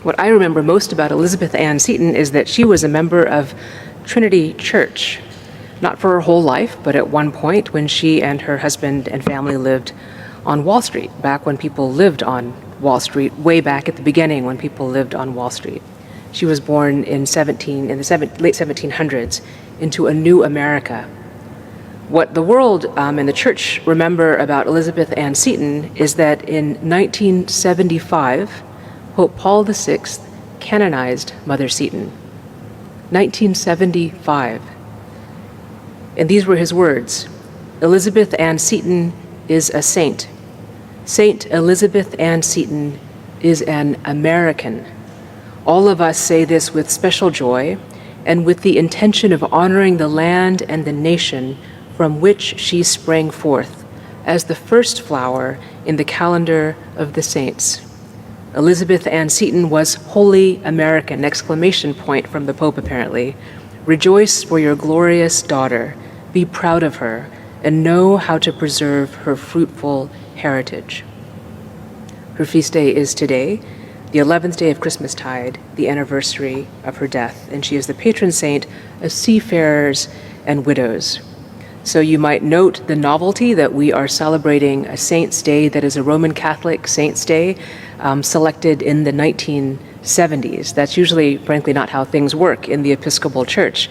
What I remember most about Elizabeth Ann Seton is that she was a member of Trinity Church, not for her whole life, but at one point when she and her husband and family lived on Wall Street, back when people lived on Wall Street, way back at the beginning when people lived on Wall Street. She was born in the late 1700s into a new America. What the world and the church remember about Elizabeth Ann Seton is that in 1975, Pope Paul VI canonized Mother Seton. 1975. And these were his words: Elizabeth Ann Seton is a saint. Saint Elizabeth Ann Seton is an American. All of us say this with special joy and with the intention of honoring the land and the nation from which she sprang forth as the first flower in the calendar of the saints. Elizabeth Ann Seton was wholly American, exclamation point from the Pope apparently. Rejoice for your glorious daughter, be proud of her, and know how to preserve her fruitful heritage. Her feast day is today, the 11th day of Christmastide, the anniversary of her death, and she is the patron saint of seafarers and widows. So you might note the novelty that we are celebrating a saint's day that is a Roman Catholic saint's day, selected in the 1970s. That's usually, frankly, not how things work in the Episcopal Church.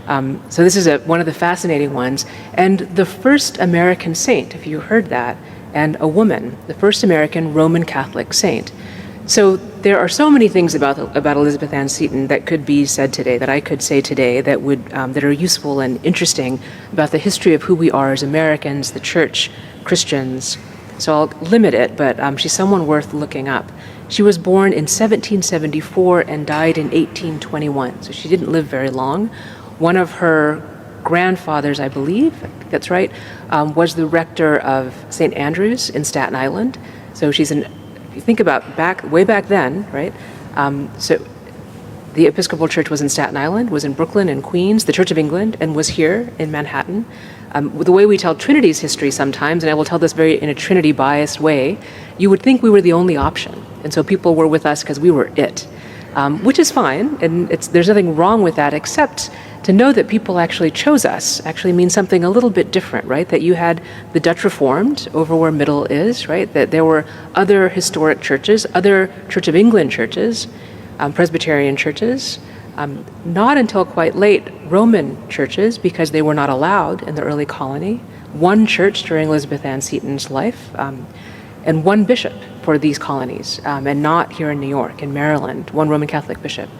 So this is one of the fascinating ones. And the first American saint, if you heard that, and a woman, the first American Roman Catholic saint. So there are so many things about Elizabeth Ann Seton that could be said today, that I could say today, that are useful and interesting about the history of who we are as Americans, the church, Christians. So I'll limit it, but she's someone worth looking up. She was born in 1774 and died in 1821, so she didn't live very long. One of her grandfathers, I believe, that's right, was the rector of St. Andrew's in Staten Island. So she's if you think about way back then, right? So the Episcopal Church was in Staten Island, was in Brooklyn and Queens, the Church of England, and was here in Manhattan. The way we tell Trinity's history sometimes, and I will tell this in a Trinity-biased way, you would think we were the only option. And so people were with us because we were it, which is fine, and there's nothing wrong with that, except to know that people actually chose us actually means something a little bit different, right? That you had the Dutch Reformed over where Middle is, right? That there were other historic churches, other Church of England churches, Presbyterian churches, not until quite late Roman churches, because they were not allowed in the early colony, one church during Elizabeth Ann Seton's life, and one bishop for these colonies, and not here in New York, in Maryland, one Roman Catholic bishop.